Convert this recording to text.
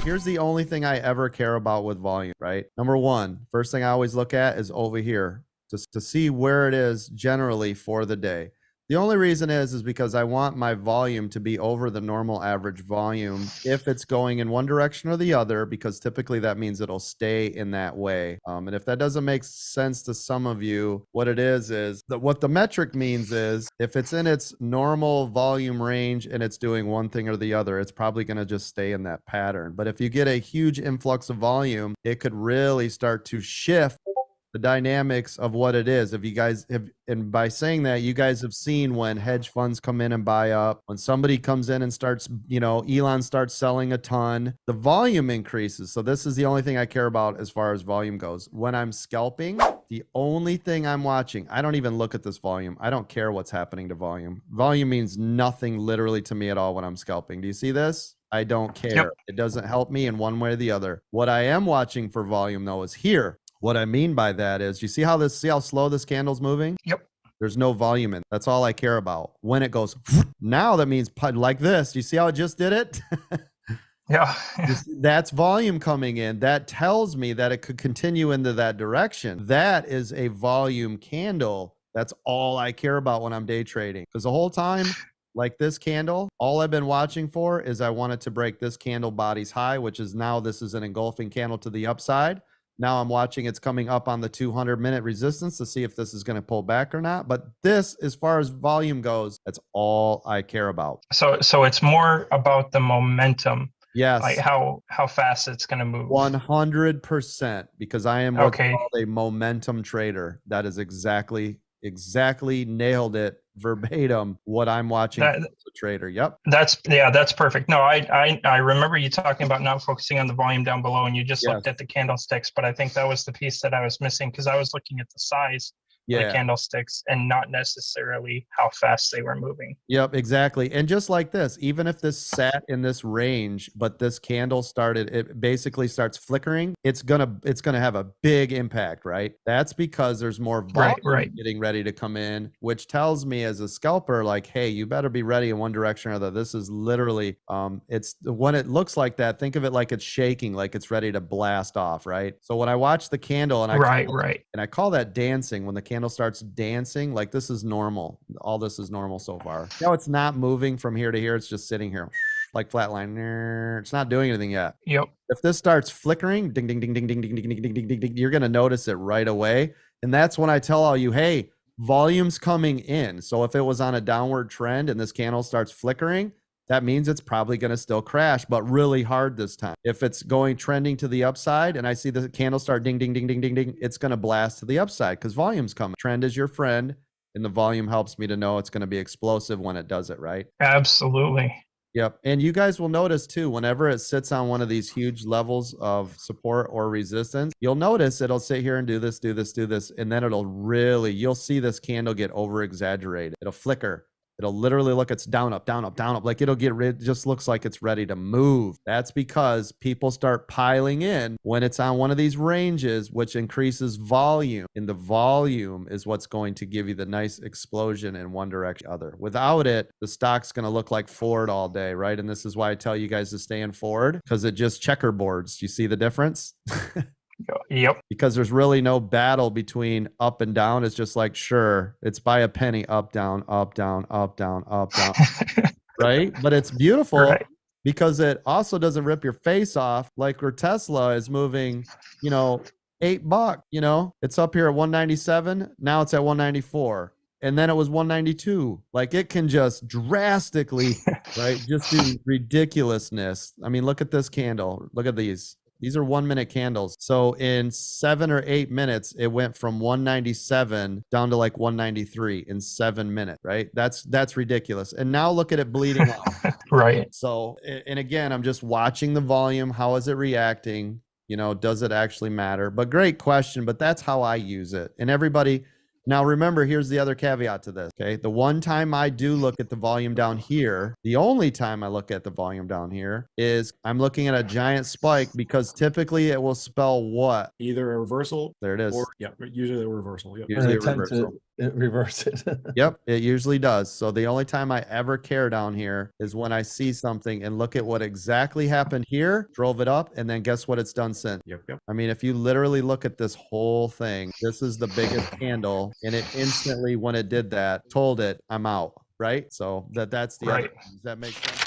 Here's the only thing I ever care about with volume, right? Number one, first thing I always look at is over here just to see where it is generally for the day. The only reason is because I want my volume to be over the normal average volume if it's going in one direction or the other, because typically that means it'll stay in that way. And if that doesn't make sense to some of you, what it is that what the metric means is if it's in its normal volume range and it's doing one thing or the other, it's probably going to just stay in that pattern. But if you get a huge influx of volume, it could really start to shift the dynamics of what it is. If you guys have, and by saying that, you guys have seen when hedge funds come in and buy up, when somebody comes in and starts, Elon starts selling a ton, the volume increases. So this is the only thing I care about as far as volume goes. When I'm scalping, the only thing I'm watching, I don't even look at this volume. I don't care what's happening to volume. Volume means nothing literally to me at all when I'm scalping. Do you see this? I don't care. Yep. It doesn't help me in one way or the other. What I am watching for volume though is here. What I mean by that is, you see how slow this candle's moving? Yep. There's no volume in. That's all I care about. When it goes, now that means like this. You see how it just did it? Yeah. That's volume coming in. That tells me that it could continue into that direction. That is a volume candle. That's all I care about when I'm day trading. Because the whole time, like this candle, all I've been watching for is I want it to break this candle body's high, which is now this is an engulfing candle to the upside. Now I'm watching it's coming up on the 200-minute resistance to see if this is going to pull back or not. But this, as far as volume goes, that's all I care about. So it's more about the momentum. Yes. Like how fast it's going to move. 100%, because I am what's called a momentum trader. That is exactly nailed it verbatim what I'm watching as a trader. Yep. That's perfect. No, I remember you talking about not focusing on the volume down below, and you just looked at the candlesticks, but I think that was the piece that I was missing, because I was looking at the size of the candlesticks and not necessarily how fast they were moving. Yep, exactly. And just like this, even if this sat in this range, but this candle it basically starts flickering, it's gonna have a big impact, right? That's because there's more volume getting ready to come in, which tells me as a scalper, like, hey, you better be ready in one direction or the other. This is literally, it's when it looks like that, think of it like it's shaking, like it's ready to blast off, right? So when I watch the candle and I call that dancing, when the candle starts dancing, like this is normal. All this is normal so far. Now it's not moving from here to here. It's just sitting here like flatline. It's not doing anything yet. Yep. If this starts flickering, ding, ding, ding, ding, ding, ding, ding, ding, ding, ding, ding, you're going to notice it right away. And that's when I tell all you, hey, volume's coming in. So if it was on a downward trend and this candle starts flickering, that means it's probably going to still crash, but really hard this time. If it's trending to the upside and I see the candle start ding, ding, ding, ding, ding, ding, it's going to blast to the upside because volume's coming. Trend is your friend, and the volume helps me to know it's going to be explosive when it does it, right? Absolutely. Yep. And you guys will notice too, whenever it sits on one of these huge levels of support or resistance, you'll notice it'll sit here and do this, and then you'll see this candle get over exaggerated. It'll flicker. It'll literally look, it's down, up, down, up, down, up. Like just looks like it's ready to move. That's because people start piling in when it's on one of these ranges, which increases volume. And the volume is what's going to give you the nice explosion in one direction or the other. Without it, the stock's going to look like Ford all day, right? And this is why I tell you guys to stay in Ford, because it just checkerboards. You see the difference? Yep. Because there's really no battle between up and down. It's just like, sure, it's by a penny, up, down, up, down, up, down, up, down. Right? But it's beautiful because it also doesn't rip your face off like where Tesla is moving, $8, it's up here at 197. Now it's at 194. And then it was 192. Like it can just drastically, right? Just do ridiculousness. I mean, look at this candle. Look at these. These are 1 minute candles. So in 7 or 8 minutes, it went from 197 down to like 193 in 7 minutes, right? That's ridiculous. And now look at it bleeding off. Right. So, and again, I'm just watching the volume. How is it reacting? Does it actually matter? But great question, but that's how I use it. And everybody, now remember, here's the other caveat to this, okay? The one time I do look at the volume down here, the only time I look at the volume down here is I'm looking at a giant spike, because typically it will spell what? Either a reversal. There it is. Or, usually a reversal. Yep. Usually a reversal. reverse it. Yep, it usually does. So the only time I ever care down here is when I see something and look at what exactly happened here, drove it up, and then guess what it's done since. Yep. I mean, if you literally look at this whole thing, this is the biggest candle, and it instantly, when it did that, told it, I'm out, right? So that's the Right. other. Does that make sense?